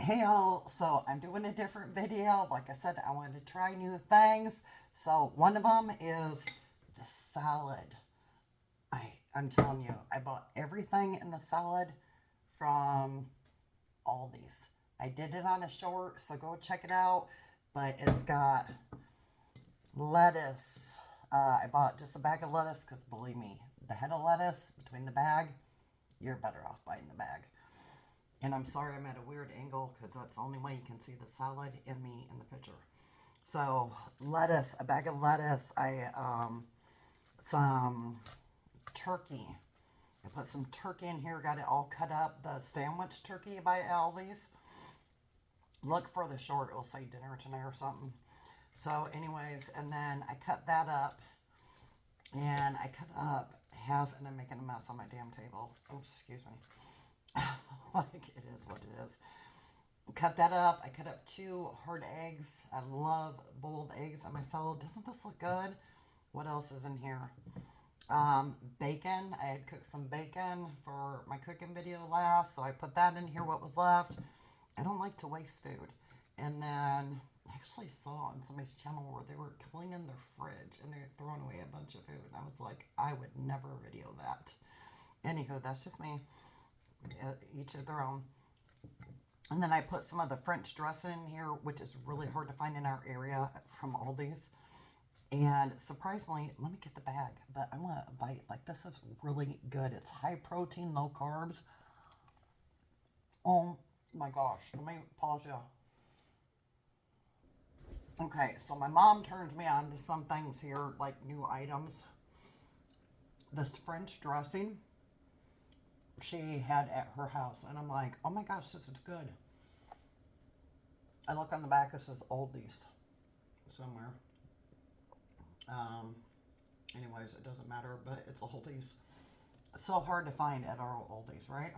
Hey y'all, so I'm doing a different video. Like I said, I wanted to try new things. So one of them is the salad. I'm telling you, I bought everything in the salad from Aldi's. I did it on a short, so go check it out. But it's got lettuce. I bought just a bag of lettuce because believe me, the head of lettuce between the bag, you're better off buying the bag. And I'm sorry I'm at a weird angle because that's the only way you can see the salad and me in the picture. So lettuce, a bag of lettuce. Some turkey. I put some turkey in here. Got it all cut up. The sandwich turkey by Aldi's. Look for the short. It'll say dinner tonight or something. So anyways, and then I cut that up. And I cut up half, and I'm making a mess on my damn table. Oops, excuse me. Like, it is what it is. Cut that up. I cut up 2 hard eggs. I love boiled eggs on my salad. Doesn't this look good? What else is in here? Bacon. I had cooked some bacon for my cooking video last, so I put that in here, what was left. I don't like to waste food. And then I actually saw on somebody's channel where they were cleaning their fridge and they're throwing away a bunch of food. And I was like, I would never video that. Anywho, that's just me. Each of their own. And then I put some of the French dressing in here, which is really hard to find in our area from Aldi's. And surprisingly, let me get the bag, but I want to bite. Like, this is really good. It's high protein, low carbs. Oh my gosh. Let me pause you. Okay, so my mom turns me on to some things here, like new items. This French dressing she had at her house, and I'm like, oh my gosh, this is good. I look on the back, it says Aldi's somewhere. Anyways, it doesn't matter, but it's Aldi's. It's so hard to find at our Aldi's, right?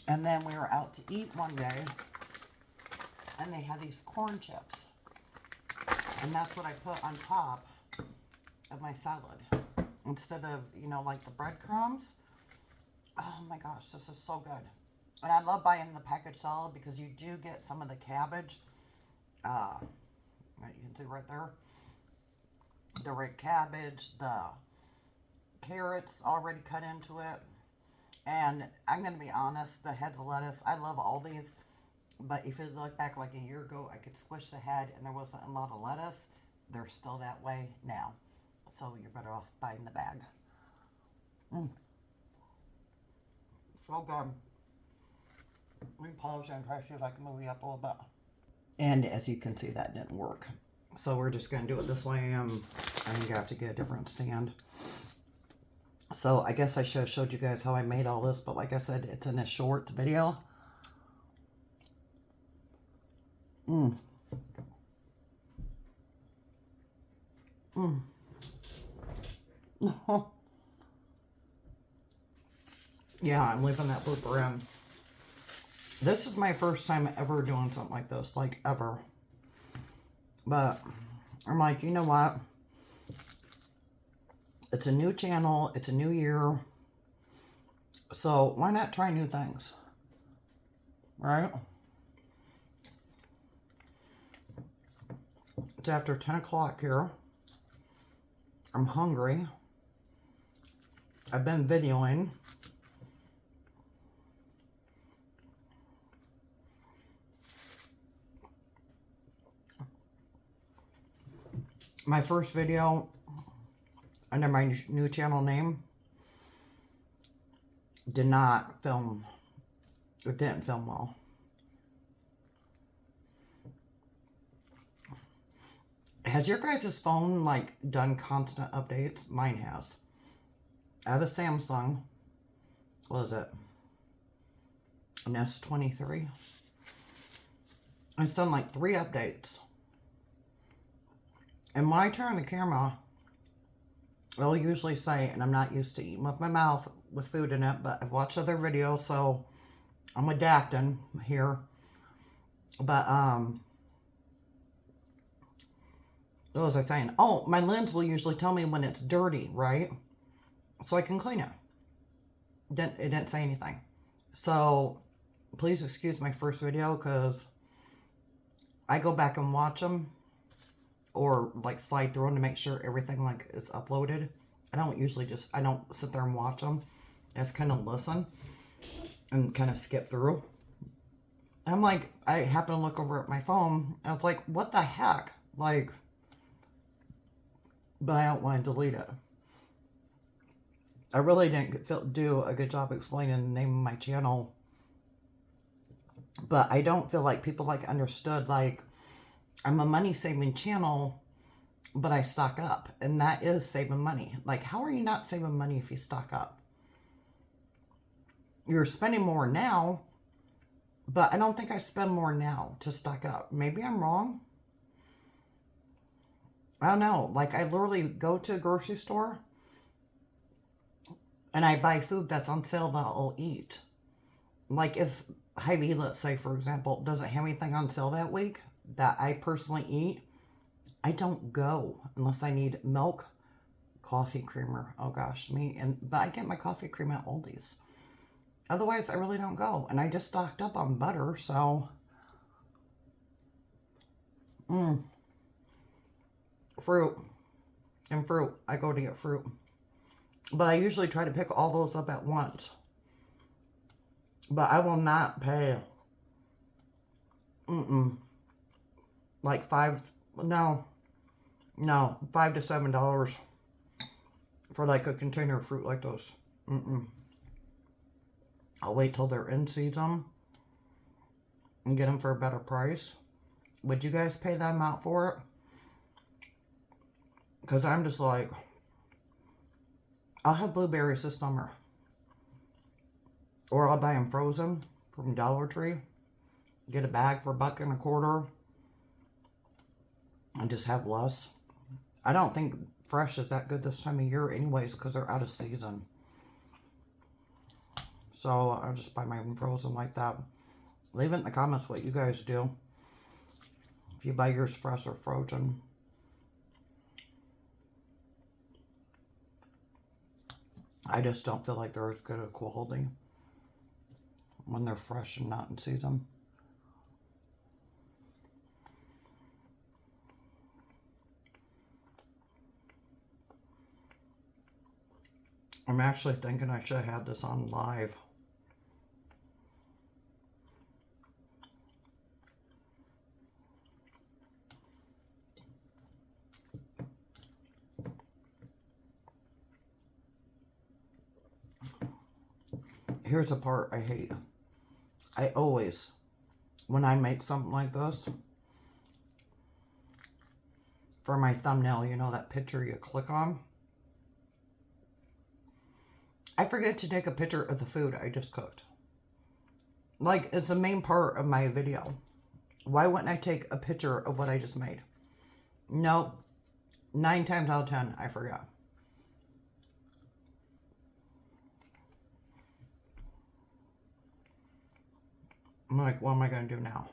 And then we were out to eat one day, and they had these corn chips, and that's what I put on top of my salad instead of, like the breadcrumbs. Oh my gosh, this is so good. And I love buying the packaged salad because you do get some of the cabbage. You can see right there. The red cabbage, the carrots already cut into it. And I'm going to be honest, the heads of lettuce, I love all these. But if you look back like a year ago, I could squish the head and there wasn't a lot of lettuce. They're still that way now. So you're better off buying the bag. So good. Let me pause and try to see if I can move you up a little bit. And as you can see, that didn't work. So we're just going to do it this way. I think I have to get a different stand. So I guess I should have showed you guys how I made all this. But like I said, it's in a short video. Yeah, I'm leaving that blooper in. This is my first time ever doing something like this, like ever. But I'm like, you know what? It's a new channel. It's a new year. So why not try new things? Right? It's after 10 o'clock here. I'm hungry. I've been videoing. My first video under my new channel name did not film. It didn't film well. Has your guys' phone like done constant updates? Mine has. I have a Samsung. What is it? An S23. It's done like 3 updates. And when I turn on the camera, it'll usually say, and I'm not used to eating with my mouth with food in it, but I've watched other videos, so I'm adapting here. But, what was I saying? Oh, my lens will usually tell me when it's dirty, right? So I can clean it. It didn't say anything. So Please excuse my first video because I go back and watch them or like slide through them to make sure everything like is uploaded. I don't usually I don't sit there and watch them. I just kind of listen and kind of skip through. I'm like, I happen to look over at my phone. I was like, what the heck? Like, but I don't want to delete it. I really didn't do a good job explaining the name of my channel. But I don't feel like people like understood, like, I'm a money saving channel, but I stock up. And that is saving money. Like, how are you not saving money if you stock up? You're spending more now, but I don't think I spend more now to stock up. Maybe I'm wrong. I don't know. Like, I literally go to a grocery store and I buy food that's on sale that I'll eat. Like, if Hy-Vee, let's say, for example, doesn't have anything on sale that week that I personally eat, I don't go unless I need milk, coffee creamer. Oh gosh, but I get my coffee cream at Aldi's. Otherwise, I really don't go. And I just stocked up on butter, so fruit. I go to get fruit. But I usually try to pick all those up at once. But I will not pay like $5 to $7 for like a container of fruit like those. I'll wait till they're in season and get them for a better price. Would you guys pay that amount for it? Because I'm just like, I'll have blueberries this summer. Or I'll buy them frozen from Dollar Tree. Get a bag for $1.25. And just have less. I don't think fresh is that good this time of year anyways because they're out of season. So I'll just buy my own frozen like that. Leave it in the comments what you guys do. If you buy yours fresh or frozen. I just don't feel like they're as good a quality when they're fresh and not in season. I'm actually thinking I should have had this on live. Here's a part I hate. I always, when I make something like this, for my thumbnail, you know that picture you click on? I forget to take a picture of the food I just cooked. Like, it's the main part of my video. Why wouldn't I take a picture of what I just made? No, 9 times out of 10, I forgot. I'm like, what am I going to do now?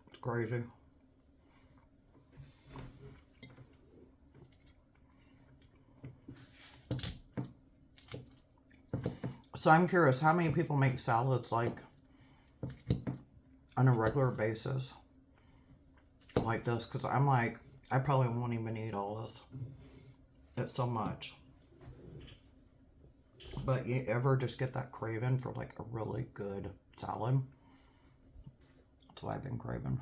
It's crazy. So I'm curious, how many people make salads like on a regular basis like this? Because I'm like, I probably won't even eat all this. It's so much. But you ever just get that craving for like a really good salad? That's what I've been craving.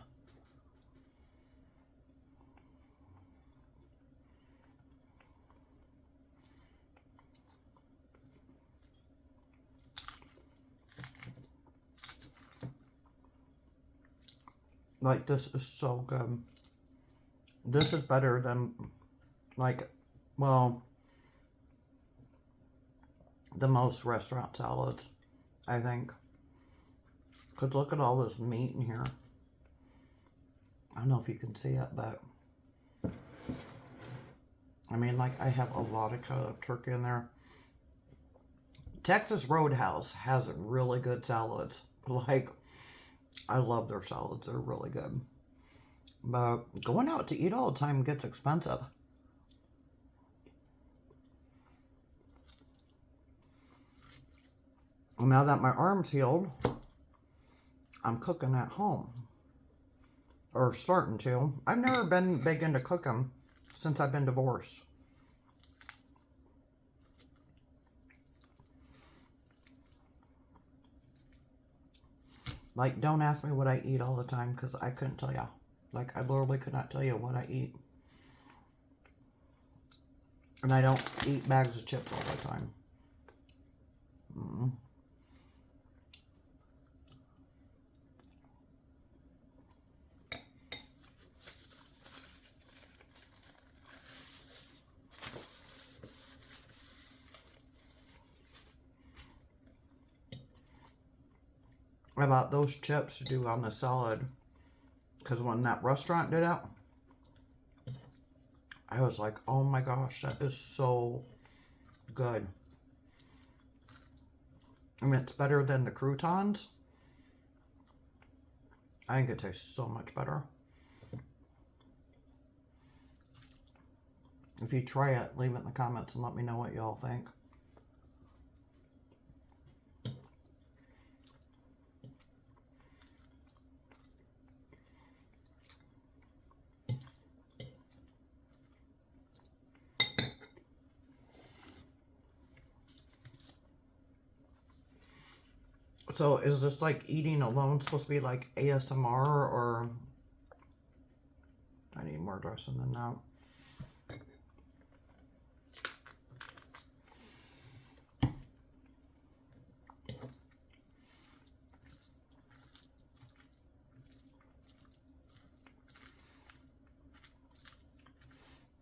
Like, this is so good. This is better than, like, well, the most restaurant salads, I think. Because look at all this meat in here. I don't know if you can see it, but I mean, like, I have a lot of cut up turkey in there. Texas Roadhouse has really good salads. Like, I love their salads. They're really good. But going out to eat all the time gets expensive. Now that my arm's healed, I'm cooking at home. Or starting to. I've never been big into cooking since I've been divorced. Like, don't ask me what I eat all the time because I couldn't tell you. Like, I literally could not tell you what I eat. And I don't eat bags of chips all the time. I bought those chips to do on the salad. Because when that restaurant did it, I was like, oh my gosh, that is so good. I mean, it's better than the croutons. I think it tastes so much better. If you try it, leave it in the comments and let me know what y'all think. So is this like eating alone supposed to be like ASMR, or I need more dressing than that.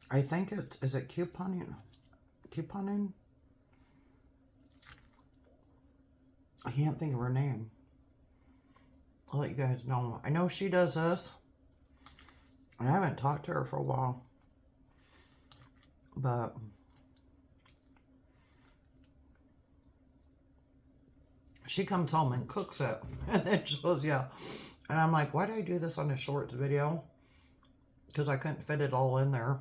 I think is it couponing? Couponing? I can't think of her name. I'll let you guys know. I know she does this. I haven't talked to her for a while. But she comes home and cooks it. And then shows you. And I'm like, why did I do this on a shorts video? Because I couldn't fit it all in there.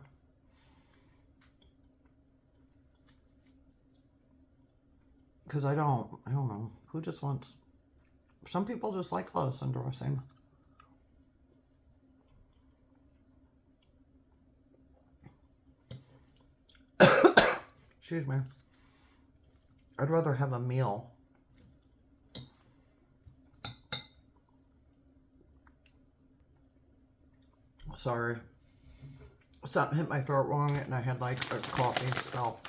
Because I don't know. Who just wants... Some people just like lettuce and dressing. Excuse me. I'd rather have a meal. Sorry. Something hit my throat wrong and I had like a coffee spell.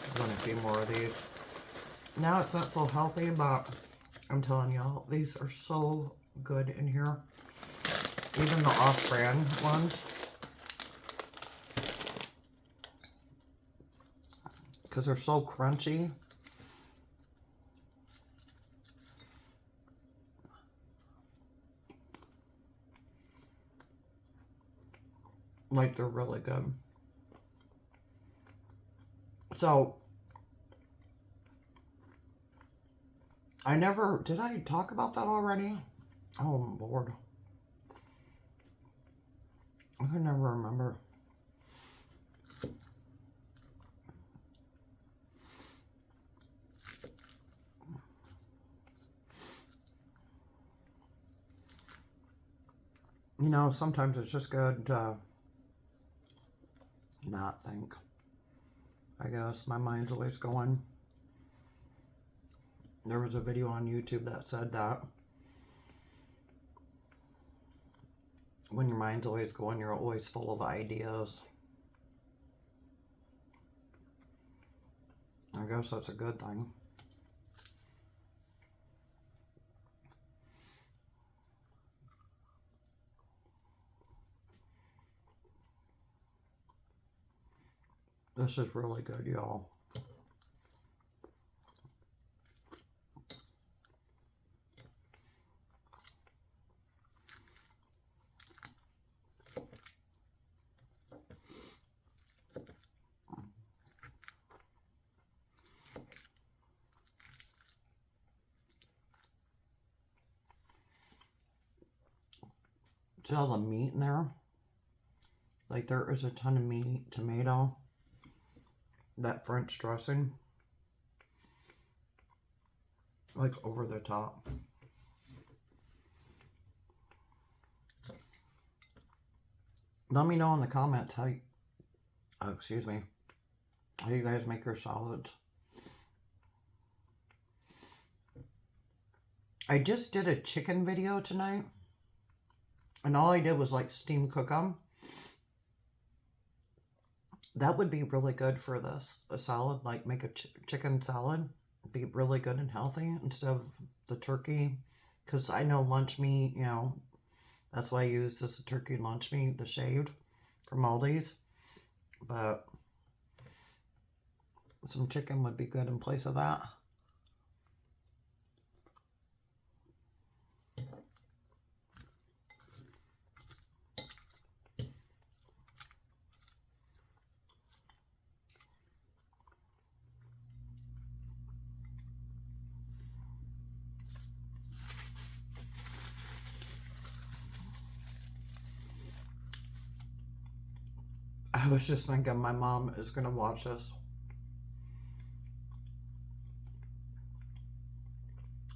I'm gonna few more of these. Now it's not so healthy, but I'm telling y'all, these are so good in here. Even the off-brand ones. Because they're so crunchy. Like, they're really good. So, did I talk about that already? Oh, Lord. I can never remember. You know, sometimes it's just good to not think. I guess my mind's always going. There was a video on YouTube that said that when your mind's always going, you're always full of ideas. I guess that's a good thing. This is really good, y'all. See all the meat in there? Like, there is a ton of meat, tomato. that French dressing, like over the top. Let me know in the comments how you, how you guys make your salads. I just did a chicken video tonight, and all I did was like steam cook them. That would be really good for this, a salad, like make a chicken salad. Be really good and healthy instead of the turkey. Because I know lunch meat, you know, that's why I use this turkey lunch meat, the shaved from Aldi's. But some chicken would be good in place of that. I was just thinking my mom is going to watch this.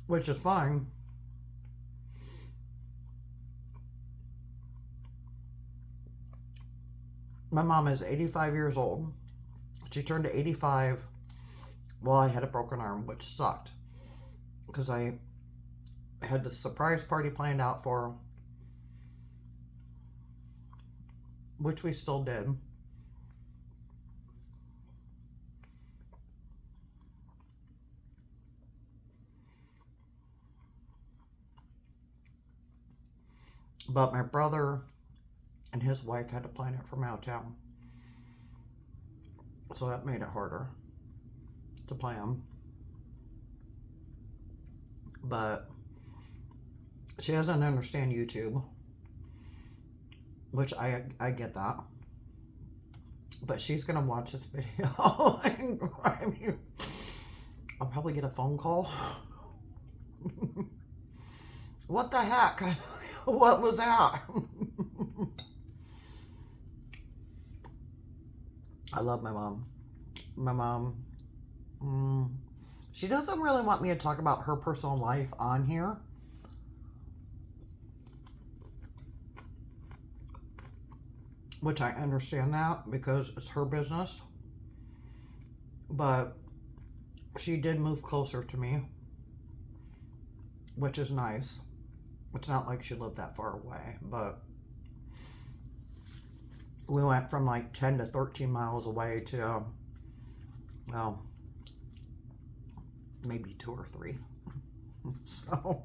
Which is fine. My mom is 85 years old. She turned to 85 while I had a broken arm, which sucked. Because I had the surprise party planned out for her, which we still did. But my brother and his wife had to plan it from out of town. So that made it harder to plan. But she doesn't understand YouTube, which I get that. But she's going to watch this video. I mean, I'll probably get a phone call. What the heck? What was that? I love my mom. My mom, she doesn't really want me to talk about her personal life on here. Which I understand that because it's her business. But she did move closer to me, which is nice. It's not like she lived that far away, but we went from like 10 to 13 miles away to, well, maybe 2 or 3. So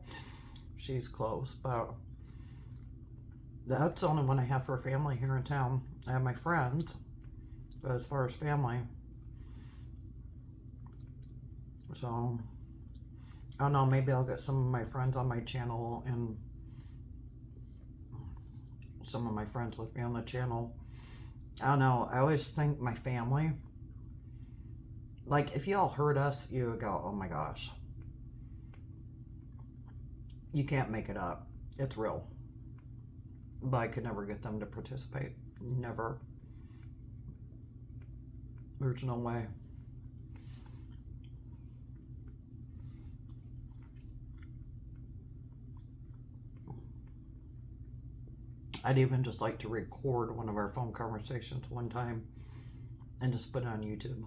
she's close, but that's the only one I have for family here in town. I have my friends, but as far as family, so I don't know, maybe I'll get some of my friends on my channel and some of my friends with me on the channel. I don't know, I always think my family, like if y'all heard us, you would go, oh my gosh. You can't make it up. It's real. But I could never get them to participate. Never. There's no way. I'd even just like to record one of our phone conversations one time and just put it on YouTube.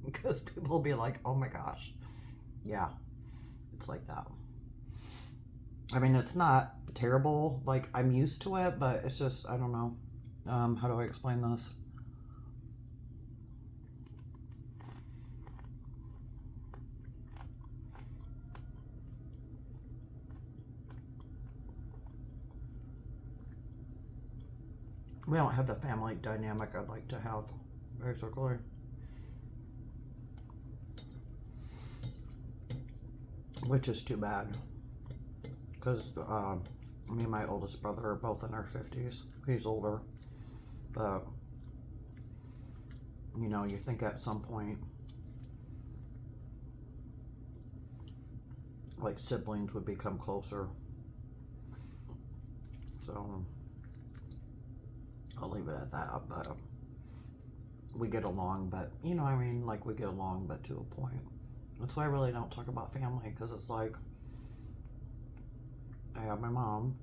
Because people will be like, oh my gosh. Yeah, it's like that. I mean, it's not terrible. Like, I'm used to it, but it's just, I don't know. How do I explain this? We don't have the family dynamic I'd like to have, basically. Which is too bad. Because me and my oldest brother are both in our 50s. He's older. But, you know, you think at some point, like, siblings would become closer. So I'll leave it at that. But we get along, but you know what I mean? Like we get along, but to a point. That's why I really don't talk about family, because it's like I have my mom.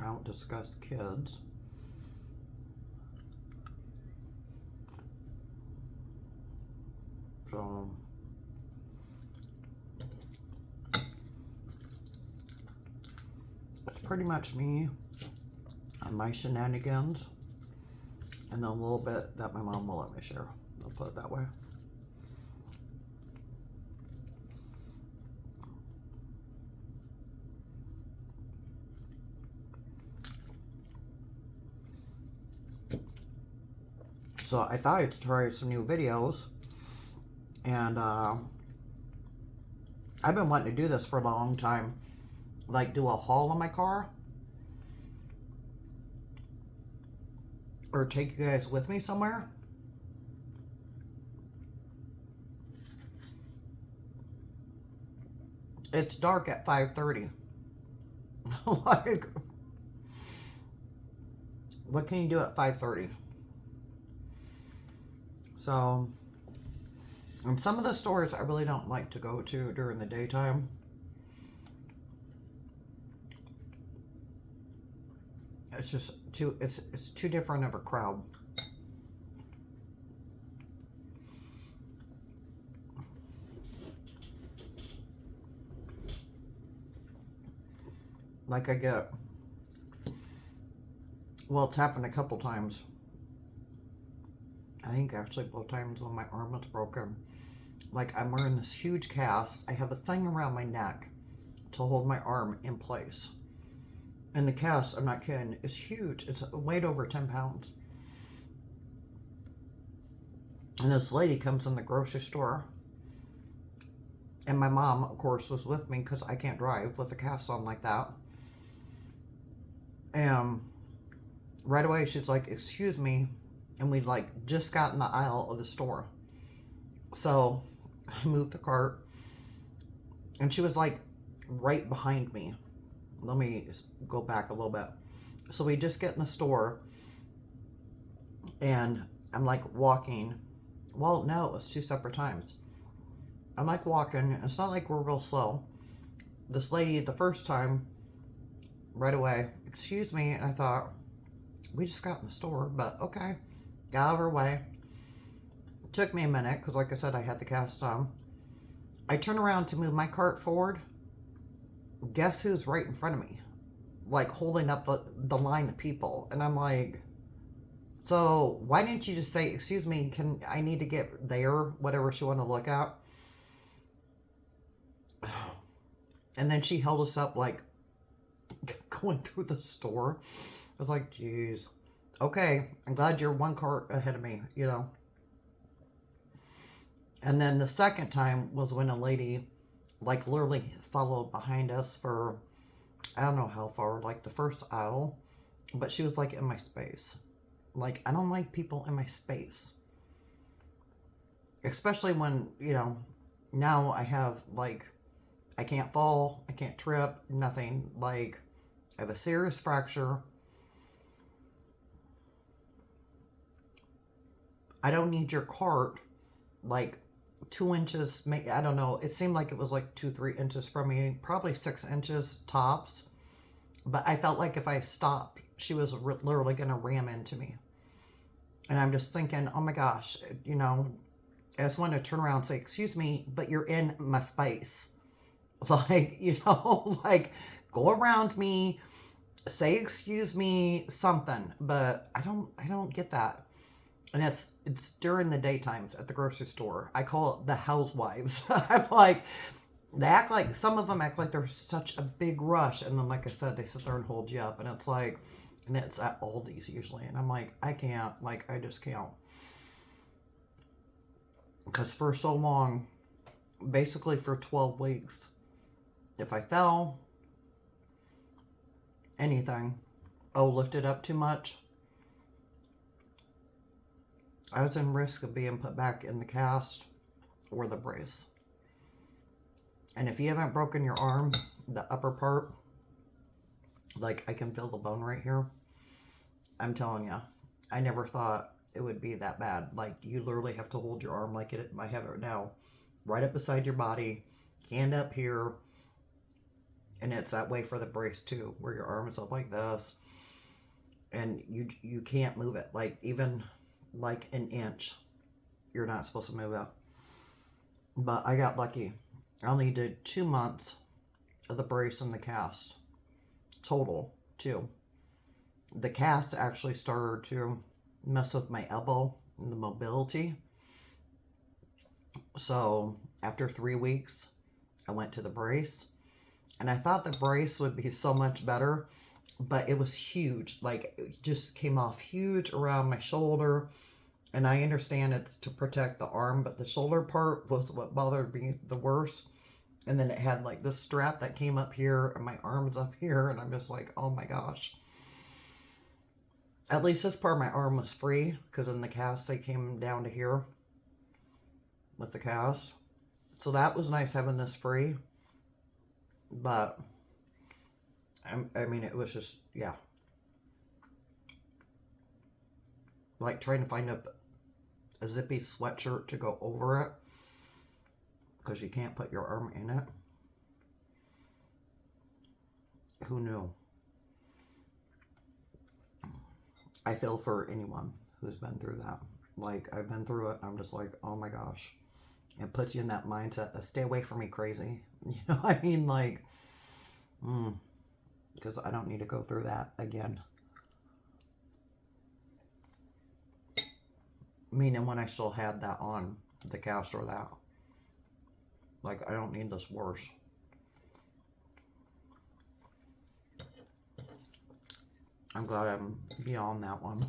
I don't discuss kids. So it's pretty much me and my shenanigans, and then a little bit that my mom will let me share. I'll put it that way. So I thought I'd try some new videos, and I've been wanting to do this for a long time, like do a haul in my car, or take you guys with me somewhere. It's dark at 5:30. Like, what can you do at 5:30? So, and some of the stores I really don't like to go to during the daytime. It's just too, it's too different of a crowd. Like I get, well, it's happened a couple times. I think actually both times when my arm was broken. Like I'm wearing this huge cast. I have this thing around my neck to hold my arm in place. And the cast, I'm not kidding, is huge. It's weighed over 10 pounds. And this lady comes in the grocery store. And my mom, of course, was with me because I can't drive with a cast on like that. And right away, she's like, excuse me. And we like just got in the aisle of the store. So I moved the cart. And she was like right behind me. Let me go back a little bit. So we just get in the store. And I'm like walking. Well, no, it was 2 separate times. I'm like walking. It's not like we're real slow. This lady, the first time, right away, excuse me. And I thought, we just got in the store, but okay. Got out of her way. It took me a minute because, like I said, I had the cast on. I turn around to move my cart forward. Guess who's right in front of me? Like holding up the line of people. And I'm like, so why didn't you just say, excuse me, I need to get there, whatever she wanted to look at. And then she held us up like going through the store. I was like, geez. Okay, I'm glad you're one cart ahead of me, you know. And then the second time was when a lady, like, literally followed behind us for, I don't know how far, like the first aisle. But she was, like, in my space. Like, I don't like people in my space. Especially when, you know, now I have, like, I can't fall, I can't trip, nothing. Like, I have a serious fracture. I don't need your cart, like, 2 inches, I don't know. It seemed like it was like 2-3 inches from me, probably 6 inches tops. But I felt like if I stopped, she was literally going to ram into me. And I'm just thinking, oh my gosh, you know, I just want to turn around and say, excuse me, but you're in my space. Like, you know, like, go around me, say excuse me, something. But I don't get that. And it's during the daytimes at the grocery store. I call it the housewives. I'm like, they act like, some of them act like they're such a big rush. And then, like I said, they sit there and hold you up. And it's like, and it's at Aldi's usually. And I'm like, I can't. Like, I just can't. Because for so long, basically for 12 weeks, if I fell, anything, lifted up too much, I was in risk of being put back in the cast or the brace. And if you haven't broken your arm, the upper part, like I can feel the bone right here. I'm telling you, I never thought it would be that bad. Like, you literally have to hold your arm like I have it now, right up beside your body, hand up here, and it's that way for the brace too, where your arm is up like this, and you can't move it. Like, even like an inch, you're not supposed to move it. But I got lucky. I only did 2 months of the brace and the cast. Total, 2. The cast actually started to mess with my elbow and the mobility. So after 3 weeks, I went to the brace. And I thought the brace would be so much better, but it was huge. Like, it just came off huge around my shoulder. And I understand it's to protect the arm, but the shoulder part was what bothered me the worst. And then it had like this strap that came up here and my arm's up here. And I'm just like, oh my gosh. At least this part of my arm was free, because in the cast they came down to here with the cast. So that was nice having this free. But, I mean, it was just, yeah. Like trying to find a zippy sweatshirt to go over it, because you can't put your arm in it. Who knew? I feel for anyone who's been through that. Like, I've been through it, and I'm just like, oh my gosh. It puts you in that mindset of stay away from me, crazy. You know what I mean? Like, because I don't need to go through that again. Meaning when I still had that on, the cast or that. Like, I don't need this worse. I'm glad I'm beyond that one.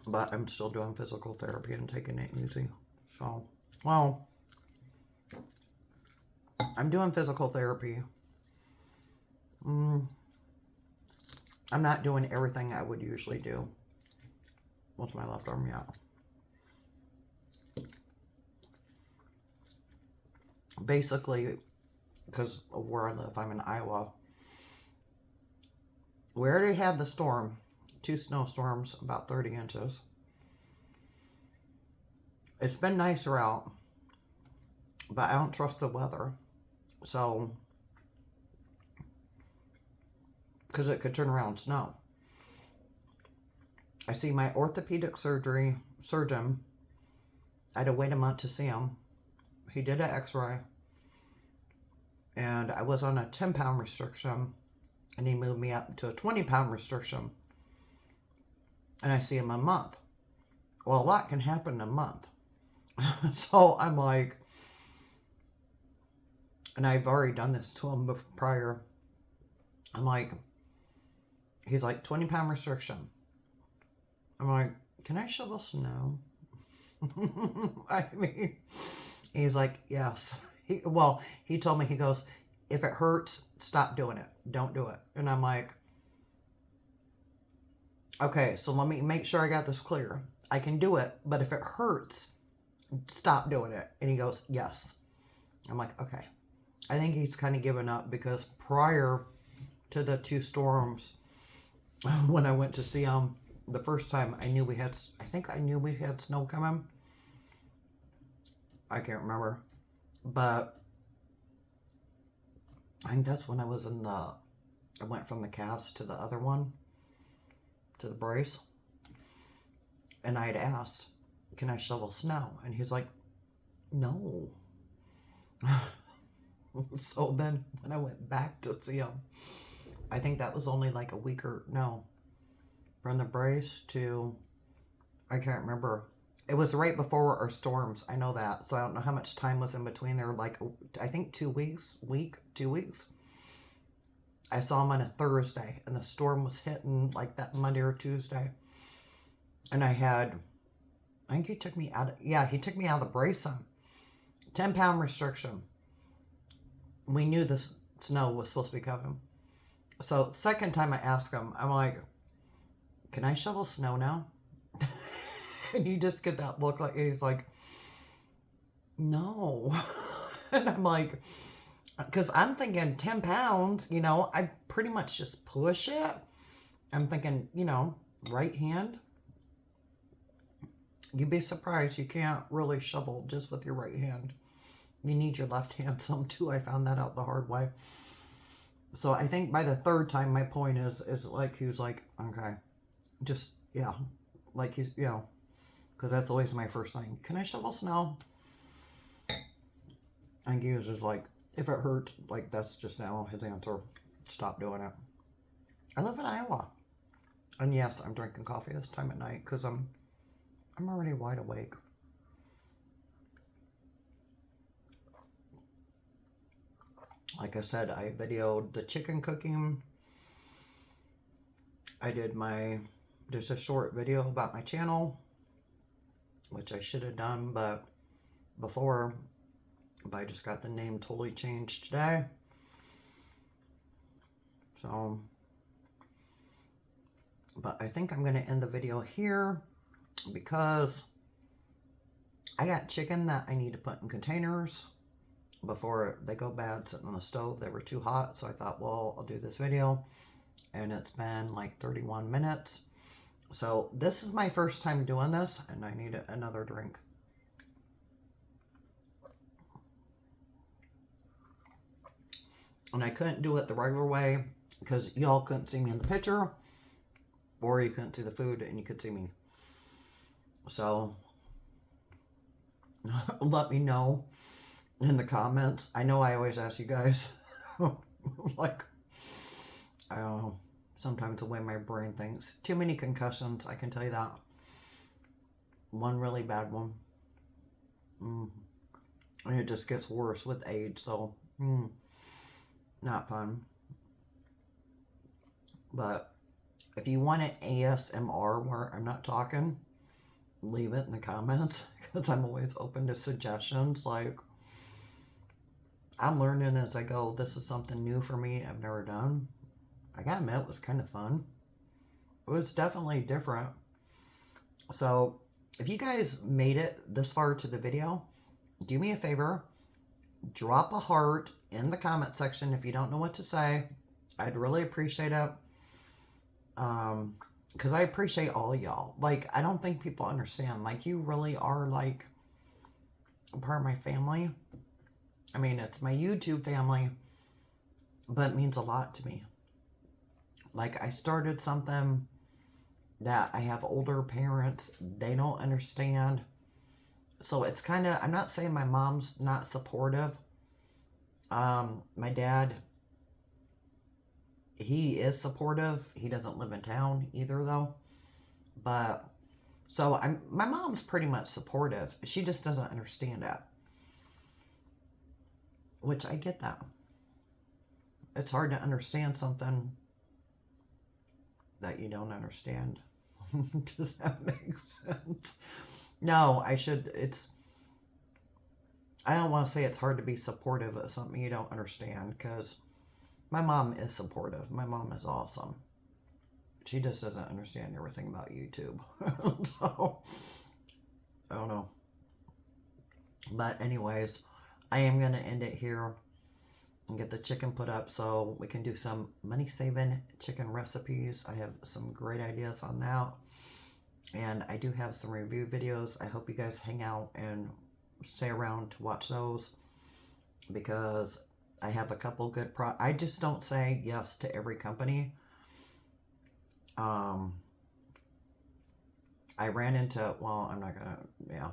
But I'm still doing physical therapy and taking it easy. So, well, I'm doing physical therapy. I'm not doing everything I would usually do with my left arm yet. Basically, because of where I live, I'm in Iowa. We already had the storm, 2 snowstorms, about 30 inches. It's been nicer out, but I don't trust the weather. So, because it could turn around and snow. I see my orthopedic surgeon. I had to wait a month to see him. He did an x-ray. And I was on a 10-pound restriction. And he moved me up to a 20-pound restriction. And I see him a month. Well, a lot can happen in a month. So I'm like, and I've already done this to him prior. I'm like, he's like, 20-pound restriction. I'm like, can I shovel snow? I mean, he's like, yes. He told me, he goes, if it hurts, stop doing it. Don't do it. And I'm like, okay, so let me make sure I got this clear. I can do it, but if it hurts, stop doing it. And he goes, yes. I'm like, okay. I think he's kind of given up, because prior to the 2 storms, when I went to see him the first time, I knew we had snow coming. I can't remember. But I think that's when I went from the cast to the other one, to the brace. And I had asked, can I shovel snow? And he's like, no. So then when I went back to see him, I think that was only like a week from the brace to, I can't remember. It was right before our storms. I know that. So I don't know how much time was in between there. Like, I think 2 weeks. 2 weeks. I saw him on a Thursday, and the storm was hitting like that Monday or Tuesday. And I think he took me out of the brace on 10-pound restriction. We knew the snow was supposed to be coming. So second time I asked him, I'm like, can I shovel snow now? And you just get that look, like he's like, no. And I'm like, because I'm thinking 10 pounds, I pretty much just push it. I'm thinking, you know, right hand. You'd be surprised you can't really shovel just with your right hand. You need your left hand some too. I found that out the hard way. So I think by the third time, my point is like, he was like, okay, just, yeah. Like, he's, you know, because that's always my first thing. Can I shovel snow? And he was just like, if it hurts, like, that's just now his answer. Stop doing it. I live in Iowa. And yes, I'm drinking coffee this time at night because I'm already wide awake. Like I said, I videoed the chicken cooking. I did just a short video about my channel, which I should have done, but I just got the name totally changed today. So, but I think I'm going to end the video here because I got chicken that I need to put in containers before they go bad sitting on the stove. They were too hot, so I thought, well, I'll do this video. And it's been like 31 minutes. So this is my first time doing this, and I need another drink. And I couldn't do it the regular way because y'all couldn't see me in the picture, or you couldn't see the food and you could see me. So let me know in the comments. I know I always ask you guys, like, I don't know, sometimes the way my brain thinks. Too many concussions, I can tell you that. One really bad one. And it just gets worse with age, so not fun. But if you want an ASMR where I'm not talking, leave it in the comments because I'm always open to suggestions. Like, I'm learning as I go. This is something new for me I've never done. I gotta admit, it was kind of fun. It was definitely different. So if you guys made it this far to the video, do me a favor, drop a heart in the comment section if you don't know what to say. I'd really appreciate it. Because I appreciate all y'all. Like, I don't think people understand. Like, you really are, like, a part of my family. I mean, it's my YouTube family, but it means a lot to me. Like, I started something that I have older parents. They don't understand. So it's kind of, I'm not saying my mom's not supportive. My dad, he is supportive. He doesn't live in town either, though. But, so my mom's pretty much supportive. She just doesn't understand it. Which I get that. It's hard to understand something that you don't understand. Does that make sense? No, I don't want to say it's hard to be supportive of something you don't understand, because my mom is supportive. My mom is awesome. She just doesn't understand everything about YouTube. So, I don't know. But anyways, I am going to end it here and get the chicken put up so we can do some money-saving chicken recipes. I have some great ideas on that. And I do have some review videos. I hope you guys hang out and stay around to watch those, because I have a couple good I just don't say yes to every company. I ran into, well, I'm not gonna, yeah.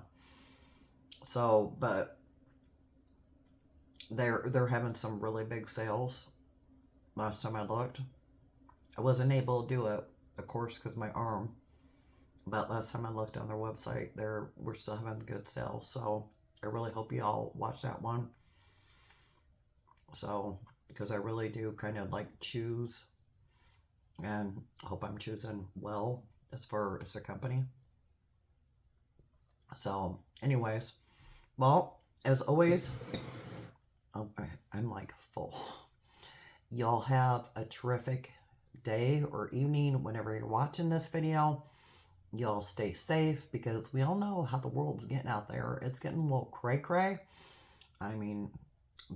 So, but they're having some really big sales. Last time I looked, I wasn't able to do it, of course, because my arm. But last time I looked on their website, we're still having good sales. So I really hope you all watch that one. So, because I really do kind of like choose, and I hope I'm choosing well as far as the company. So, anyways, well, as always, I'm like full. Y'all have a terrific day or evening whenever you're watching this video. Y'all stay safe, because we all know how the world's getting out there. It's getting a little cray-cray. I mean,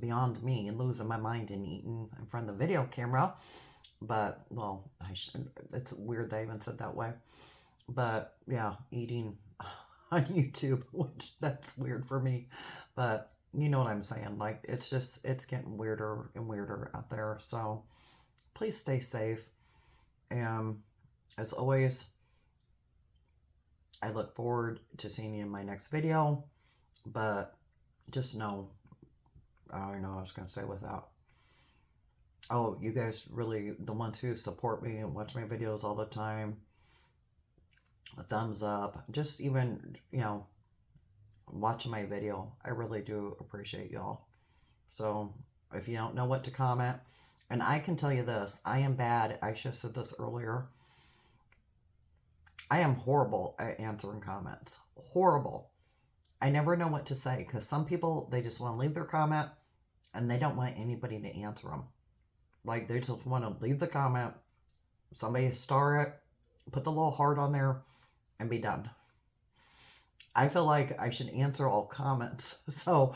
beyond me losing my mind and eating in front of the video camera. But, well, it's weird they even said that way. But, yeah, eating on YouTube, which that's weird for me. But you know what I'm saying. Like, it's getting weirder and weirder out there. So please stay safe. And as always, I look forward to seeing you in my next video. But just know, I don't know what I was going to say with that. Oh, you guys really, the ones who support me and watch my videos all the time, a thumbs up, just even, watching my video. I really do appreciate y'all. So if you don't know what to comment, and I can tell you this, I am bad. I should have said this earlier. I am horrible at answering comments. Horrible. I never know what to say because some people, they just want to leave their comment and they don't want anybody to answer them. Like, they just want to leave the comment, somebody star it, put the little heart on there, and be done. I feel like I should answer all comments. So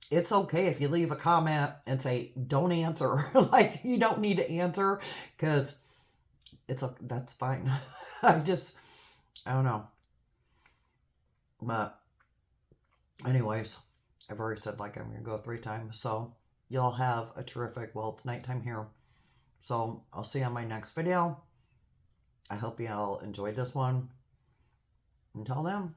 it's okay if you leave a comment and say, don't answer. Like, you don't need to answer because that's fine. I don't know. But anyways, I've already said like I'm going to go 3 times. So y'all have a terrific, well, it's nighttime here. So I'll see you on my next video. I hope y'all enjoyed this one. Until then.